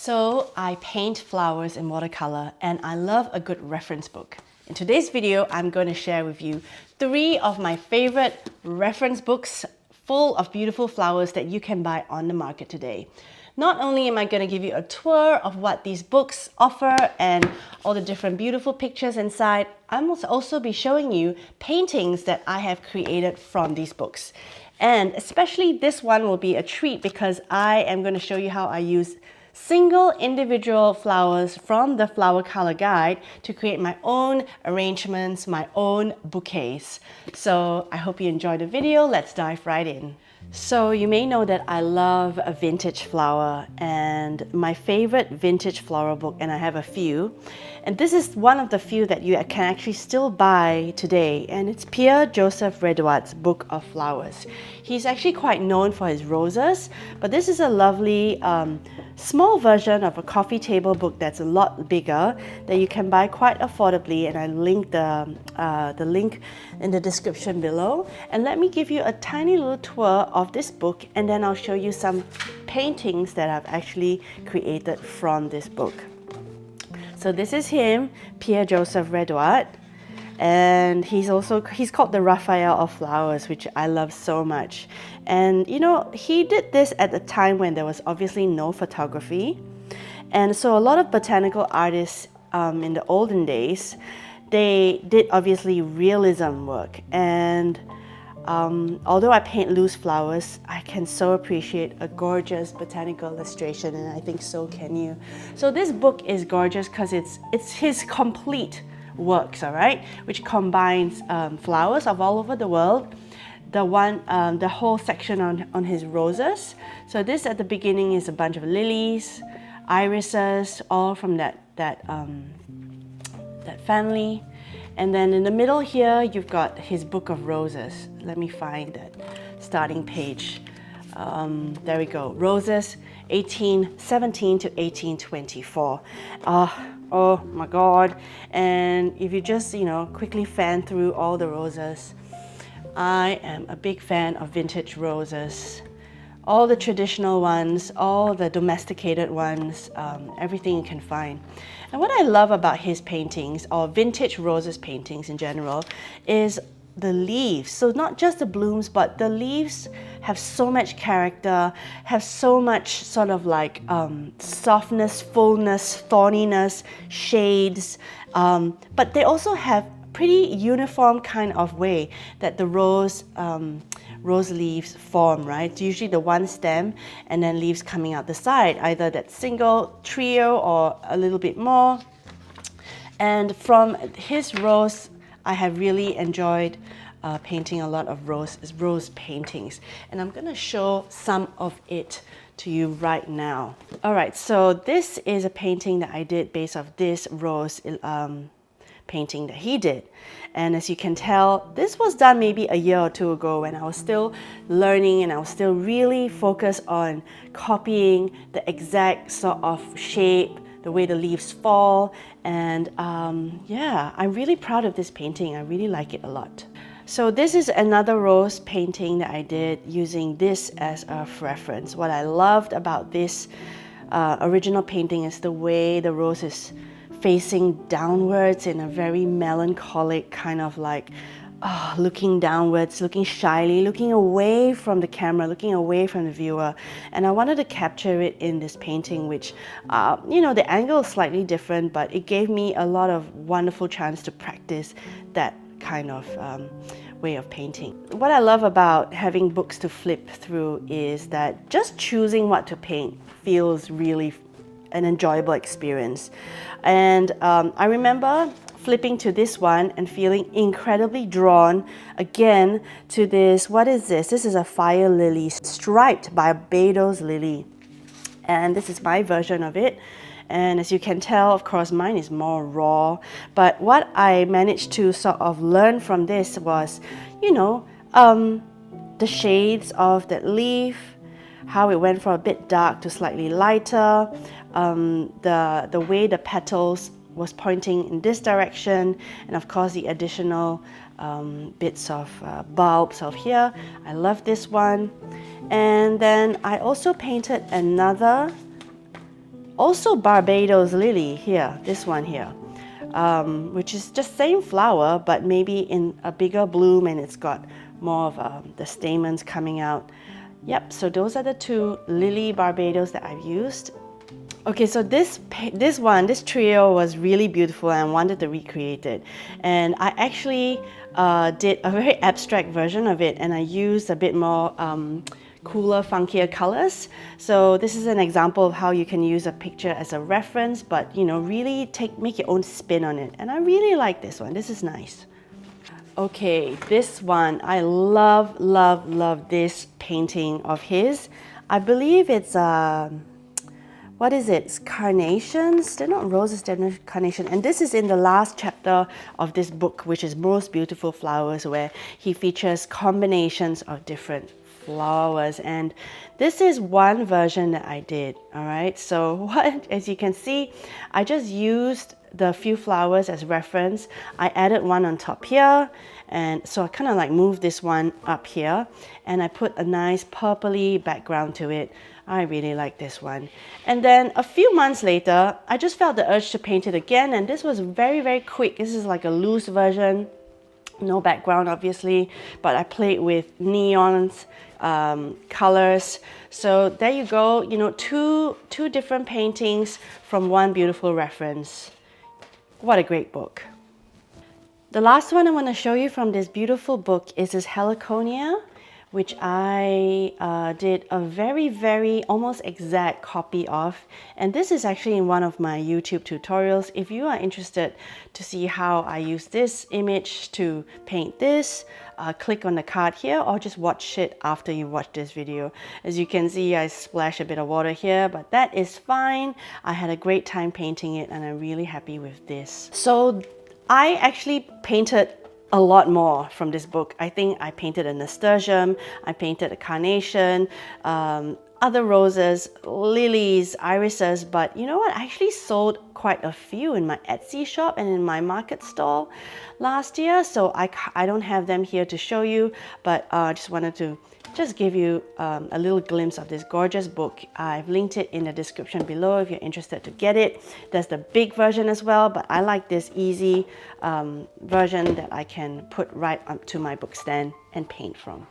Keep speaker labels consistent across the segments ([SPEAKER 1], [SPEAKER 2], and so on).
[SPEAKER 1] So I paint flowers in watercolor and I love a good reference book. In today's video, I'm going to share with you 3 of my favorite reference books full of beautiful flowers that you can buy on the market today. Not only am I going to give you a tour of what these books offer and all the different beautiful pictures inside, I will also be showing you paintings that I have created from these books. And especially this one will be a treat because I am going to show you how I use single individual flowers from the Flower Color Guide to create my own arrangements, my own bouquets. So I hope you enjoy the video. Let's dive right in. So you may know that I love a vintage flower, and my favorite vintage floral book, and I have a few, and this is one of the few that you can actually still buy today, and it's Pierre Joseph Redoute's Book of Flowers. He's actually quite known for his roses, but this is a lovely small version of a coffee table book that's a lot bigger that you can buy quite affordably, and I link the link in the description below. And let me give you a tiny little tour of this book, and then I'll show you some paintings that I've actually created from this book. So this is him, Pierre Joseph Redoute, and he's called the Raphael of Flowers, which I love so much. And you know, he did this at a time when there was obviously no photography, and so a lot of botanical artists in the olden days, they did obviously realism work. And although I paint loose flowers, I can so appreciate a gorgeous botanical illustration, and I think so can you. So this book is gorgeous because it's his complete works, all right, which combines flowers of all over the world. The whole section on his roses. So this at the beginning is a bunch of lilies, irises, all from that family. And then in the middle here, you've got his Book of Roses. Let me find that starting page. There we go. Roses, 1817 to 1824. Oh my God. And if you just, quickly fan through all the roses, I am a big fan of vintage roses. All the traditional ones, all the domesticated ones, everything you can find. And what I love about his paintings, or vintage roses paintings in general, is the leaves. So not just the blooms, but the leaves have so much character, have so much sort of like softness, fullness, thorniness, shades, but they also have pretty uniform kind of way that the rose leaves form, right? It's usually the one stem and then leaves coming out the side, either that single trio or a little bit more. And from his rose, I have really enjoyed painting a lot of rose paintings, and I'm going to show some of it to you right now. All right, so this is a painting that I did based off this rose painting that he did. And as you can tell, this was done maybe a year or two ago when I was still learning and I was still really focused on copying the exact sort of shape, the way the leaves fall. And yeah, I'm really proud of this painting. I really like it a lot. So this is another rose painting that I did using this as a reference. What I loved about this original painting is the way the rose is facing downwards in a very melancholic kind of like looking downwards, looking shyly, looking away from the camera, looking away from the viewer. And I wanted to capture it in this painting, which the angle is slightly different, but it gave me a lot of wonderful chance to practice that kind of way of painting. What I love about having books to flip through is that just choosing what to paint feels really an enjoyable experience. And I remember flipping to this one and feeling incredibly drawn again to this. What is this? This is a fire lily, striped Barbados lily. And this is my version of it. And as you can tell, of course, mine is more raw. But what I managed to sort of learn from this was, the shades of that leaf, how it went from a bit dark to slightly lighter, the way the petals was pointing in this direction, and of course the additional bits of bulbs of here. I love this one. And then I also painted another Also Barbados lily here, this one here, which is just same flower, but maybe in a bigger bloom, and it's got more of the stamens coming out. Yep, so those are the two Lily Barbados that I've used. Okay, so this trio was really beautiful and I wanted to recreate it. And I actually did a very abstract version of it, and I used a bit more cooler, funkier colors. So this is an example of how you can use a picture as a reference, but you know, really make your own spin on it. And I really like this one. This is nice. Okay, this one, I love, love, love this painting of his. I believe it's what is it? It's carnations. They're not roses, they're not carnation. And this is in the last chapter of this book, which is Most Beautiful Flowers, where he features combinations of different flowers. And this is one version that I did, all right? So as you can see, I just used the few flowers as reference. I added one on top here, and so I kind of like moved this one up here, and I put a nice purpley background to it. I really like this one. And then a few months later, I just felt the urge to paint it again, and this was very, very quick. This is like a loose version, no background obviously, but I played with neons, colors. So there you go, you know, two different paintings from one beautiful reference. What a great book. The last one I want to show you from this beautiful book is this Heliconia, which I did a very, very almost exact copy of. And this is actually in one of my YouTube tutorials. If you are interested to see how I use this image to paint this, click on the card here, or just watch it after you watch this video. As you can see, I splashed a bit of water here, but that is fine. I had a great time painting it, and I'm really happy with this. So I actually painted a lot more from this book. I think I painted a nasturtium, I painted a carnation, other roses, lilies, irises, but you know what? I actually sold quite a few in my Etsy shop and in my market stall last year, so I don't have them here to show you, but I just wanted to just give you a little glimpse of this gorgeous book. I've linked it in the description below if you're interested to get it. There's the big version as well, but I like this easy version that I can put right up to my book stand and paint from.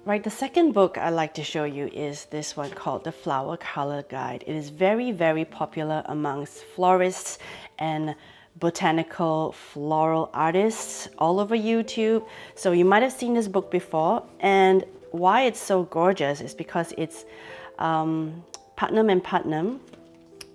[SPEAKER 1] Right, the second book I'd like to show you is this one called the Flower Color Guide. It is very, very popular amongst florists and botanical floral artists all over YouTube. So you might have seen this book before, and why it's so gorgeous is because it's Putnam and Putnam,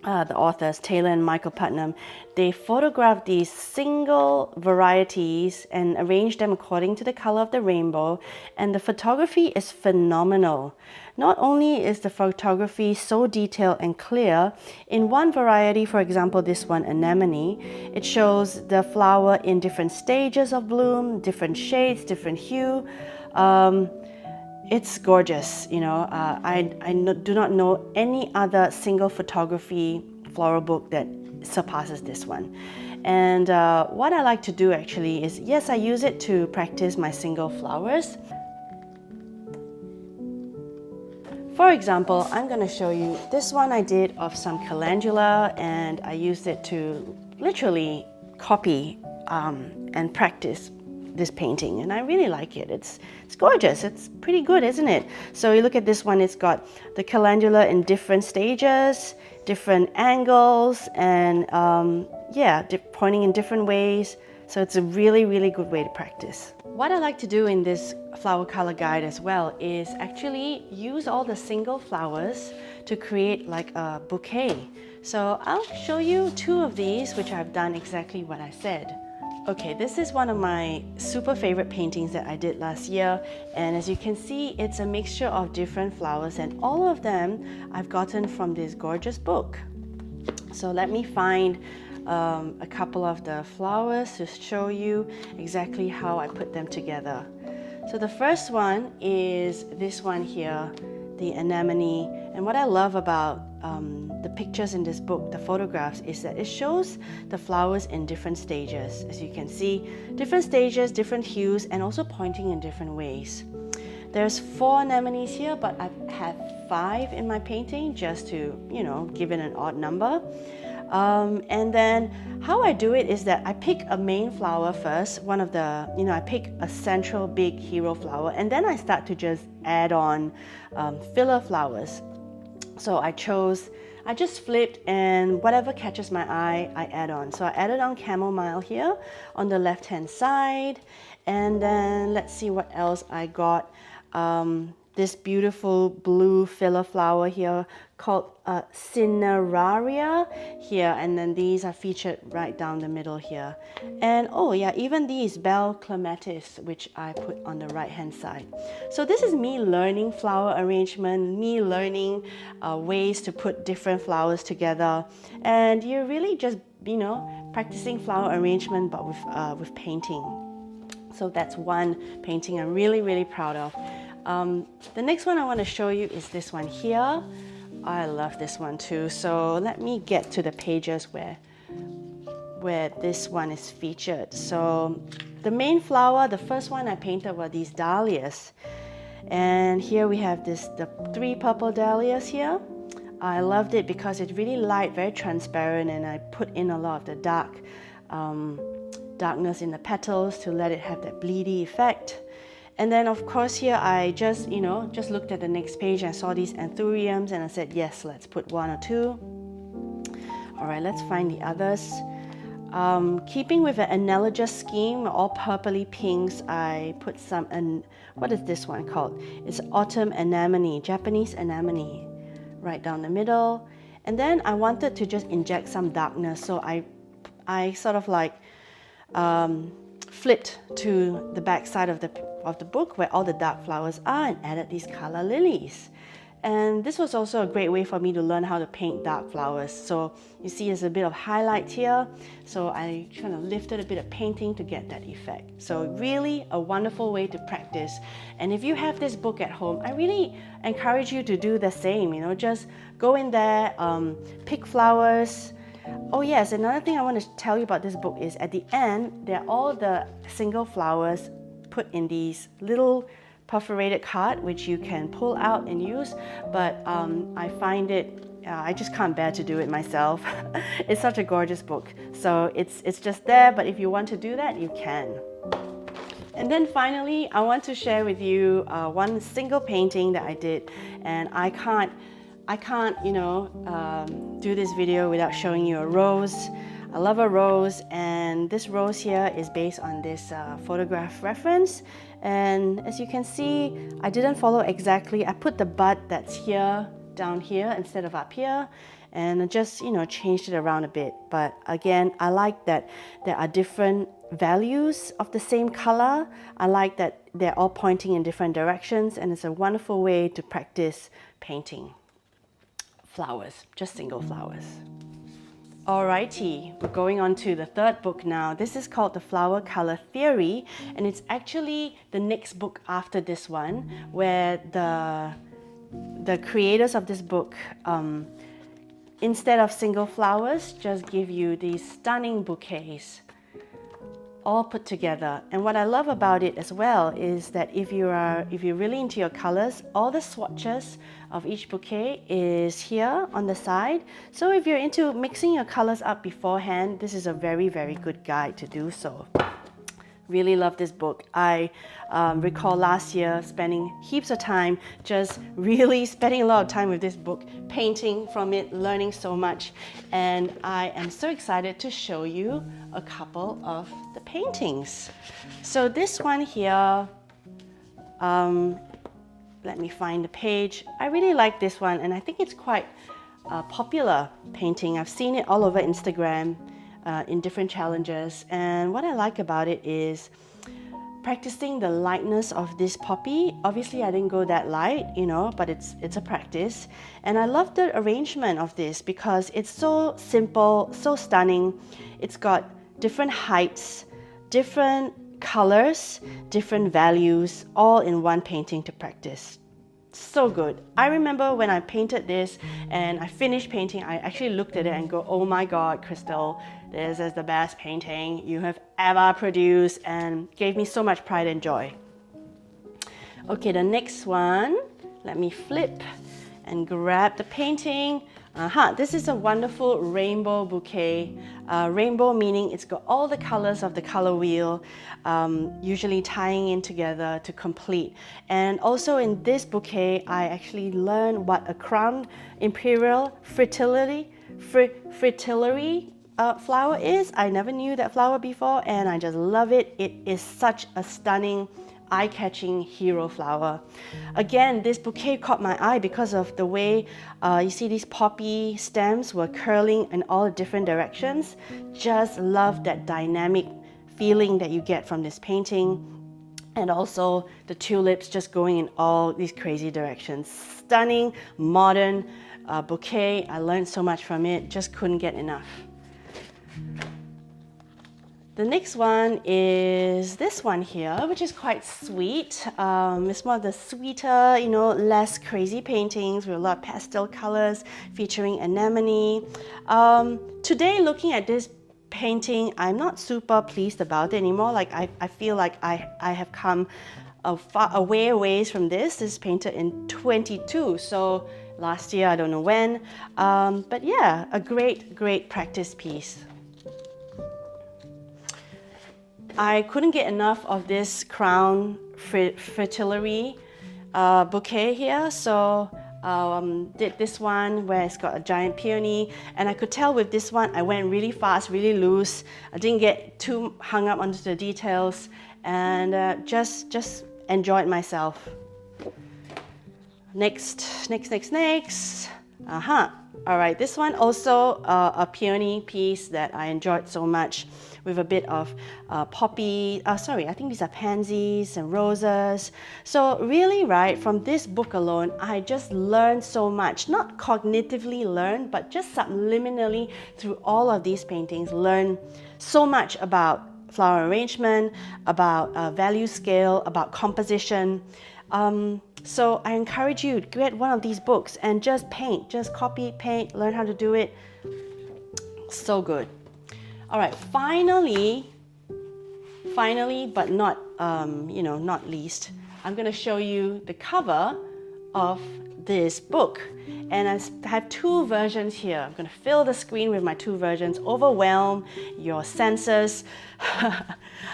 [SPEAKER 1] the authors, Taylor and Michael Putnam. They photographed these single varieties and arranged them according to the color of the rainbow, and the photography is phenomenal. Not only is the photography so detailed and clear, in one variety, for example this one, anemone, it shows the flower in different stages of bloom, different shades, different hue. It's gorgeous, you know. I do not know any other single photography floral book that surpasses this one. And what I like to do actually is, yes, I use it to practice my single flowers. For example, I'm going to show you this one I did of some calendula, and I used it to literally copy and practice this painting, and I really like it. It's gorgeous. It's pretty good, isn't it? So you look at this one, it's got the calendula in different stages, different angles, and yeah, pointing in different ways. So it's a really, really good way to practice. What I like to do in this flower color guide as well is actually use all the single flowers to create like a bouquet. So I'll show you two of these, which I've done exactly what I said. Okay, this is one of my super favorite paintings that I did last year, and as you can see, it's a mixture of different flowers, and all of them I've gotten from this gorgeous book. So let me find a couple of the flowers to show you exactly how I put them together. So the first one is this one here, the anemone, and what I love about the pictures in this book, the photographs, is that it shows the flowers in different stages. As you can see, different stages, different hues, and also pointing in different ways. There's 4 anemones here, but I have 5 in my painting just to, you know, give it an odd number. And then how I do it is that I pick a main flower first, one of the, you know, I pick a central big hero flower, and then I start to just add on filler flowers. So I just flipped, and whatever catches my eye, I add on. So I added on chamomile here on the left hand side, and then let's see what else I got. This beautiful blue filler flower here called Cineraria here, and then these are featured right down the middle here. And oh yeah, even these Bell Clematis, which I put on the right hand side. So this is me learning flower arrangement, me learning ways to put different flowers together, and you're really just, you know, practicing flower arrangement but with painting. So that's one painting I'm really, really proud of. The next one I want to show you is this one here. I love this one too. So let me get to the pages where this one is featured. So the main flower, the first one I painted were these dahlias. And here we have the 3 purple dahlias here. I loved it because it's really light, very transparent, and I put in a lot of the darkness in the petals to let it have that bleedy effect. And then of course here I just, you know, just looked at the next page and saw these anthuriums, and I said, yes, let's put 1 or 2. All right, let's find the others. Keeping with an analogous scheme, all purpley pinks, I put some, and what is this one called? It's autumn anemone, Japanese anemone, right down the middle. And then I wanted to just inject some darkness, so I sort of like flipped to the back side of the book where all the dark flowers are and added these color lilies. And this was also a great way for me to learn how to paint dark flowers. So you see there's a bit of highlight here, so I kind of lifted a bit of painting to get that effect. So really a wonderful way to practice. And if you have this book at home, I really encourage you to do the same, you know, just go in there, pick flowers. Oh yes, another thing I want to tell you about this book is at the end, there are all the single flowers put in these little perforated card, which you can pull out and use, but I find it, I just can't bear to do it myself. It's such a gorgeous book. So it's just there, but if you want to do that, you can. And then finally, I want to share with you one single painting that I did, and I can't, you know, do this video without showing you a rose. I love a rose, and this rose here is based on this photograph reference. And as you can see, I didn't follow exactly. I put the bud that's here down here instead of up here, and I just, you know, changed it around a bit. But again, I like that there are different values of the same color. I like that they're all pointing in different directions, and it's a wonderful way to practice painting flowers, just single flowers. Alrighty, we're going on to the third book now. This is called The Flower Color Theory, and it's actually the next book after this one, where the creators of this book, instead of single flowers, just give you these stunning bouquets all put together. And what I love about it as well is that if you're really into your colors, all the swatches of each bouquet is here on the side. So if you're into mixing your colors up beforehand, this is a very, very good guide to do so. Really love this book. I recall last year spending heaps of time, just really spending a lot of time with this book, painting from it, learning so much. And I am so excited to show you a couple of the paintings. So this one here, let me find the page. I really like this one, and I think it's quite a popular painting. I've seen it all over Instagram in different challenges, and what I like about it is practicing the lightness of this poppy. Obviously I didn't go that light, you know, but it's a practice. And I love the arrangement of this because it's so simple, so stunning. It's got different heights, different colors, different values, all in one painting to practice. So good. I remember when I painted this and I finished painting, I actually looked at it and go, oh my God, Crystal, this is the best painting you have ever produced, and gave me so much pride and joy. Okay, the next one, let me flip. and grab the painting. This is a wonderful rainbow bouquet. Rainbow meaning it's got all the colors of the color wheel, usually tying in together to complete. And also in this bouquet, I actually learned what a crown imperial fritillary flower is. I never knew that flower before, and I just love it. It is such a stunning, eye-catching hero flower. Again, this bouquet caught my eye because of the way you see these poppy stems were curling in all different directions. Just love that dynamic feeling that you get from this painting. And also the tulips just going in all these crazy directions. Stunning, modern bouquet. I learned so much from it, just couldn't get enough. The next one is this one here, which is quite sweet. It's one of the sweeter, less crazy paintings with a lot of pastel colors featuring anemone. Today, looking at this painting, I'm not super pleased about it anymore. Like I feel like I have come a ways from this. This is painted in 22, so last year, I don't know when. But yeah, a great practice piece. I couldn't get enough of this crown fritillary bouquet here, so did this one where it's got a giant peony, and I could tell with this one I went really fast, really loose. I didn't get too hung up onto the details, and just enjoyed myself. Next. All right, this one also a peony piece that I enjoyed so much, with a bit of poppy, I think these are pansies and roses. So really, right, from this book alone, I just learned so much, not cognitively learned, but just subliminally through all of these paintings, learned so much about flower arrangement, about value scale, about composition. So I encourage you to get one of these books and just paint, just copy, paint, learn how to do it. So good. All right, finally, but not, not least, I'm going to show you the cover of this book. And I have two versions here. I'm going to fill the screen with my two versions, overwhelm your senses.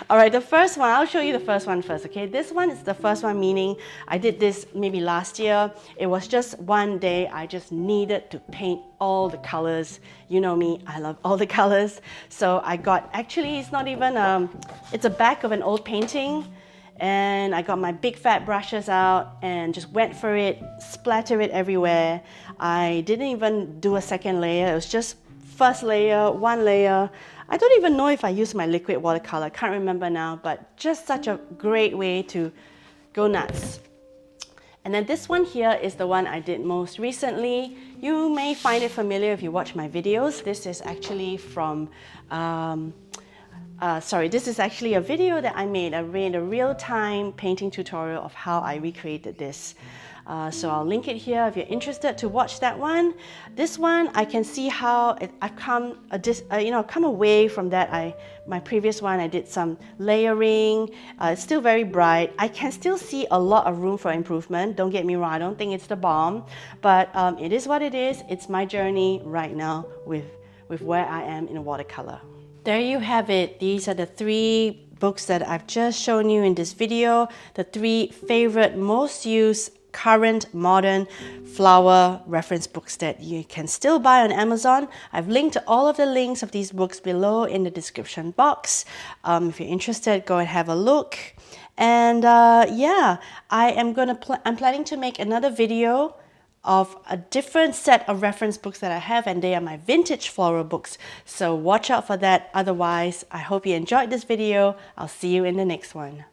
[SPEAKER 1] All right, the first one, I'll show you the first one first, okay? This one is the first one, meaning I did this maybe last year. It was just one day. I just needed to paint all the colors. You know me, I love all the colors. So I got, actually, it's not even, it's a back of an old painting. And I got my big fat brushes out and just went for it, splatter it everywhere. I didn't even do a second layer. It was just first layer, one layer. I don't even know if I used my liquid watercolor. Can't remember now, but just such a great way to go nuts. And then this one here is the one I did most recently. You may find it familiar if you watch my videos. This is actually from this is actually a video that I made. I made a real-time painting tutorial of how I recreated this. So I'll link it here if you're interested to watch that one. This one, I can see how I've come away from that. My previous one, I did some layering. It's still very bright. I can still see a lot of room for improvement. Don't get me wrong, I don't think it's the bomb, but it is what it is. It's my journey right now with where I am in watercolor. There you have it. These are the three books that I've just shown you in this video. The three favorite, most used, current, modern flower reference books that you can still buy on Amazon. I've linked to all of the links of these books below in the description box. If you're interested, go and have a look. And yeah, I'm planning to make another video of a different set of reference books that I have, and they are my vintage floral books. So watch out for that. Otherwise, I hope you enjoyed this video. I'll see you in the next one.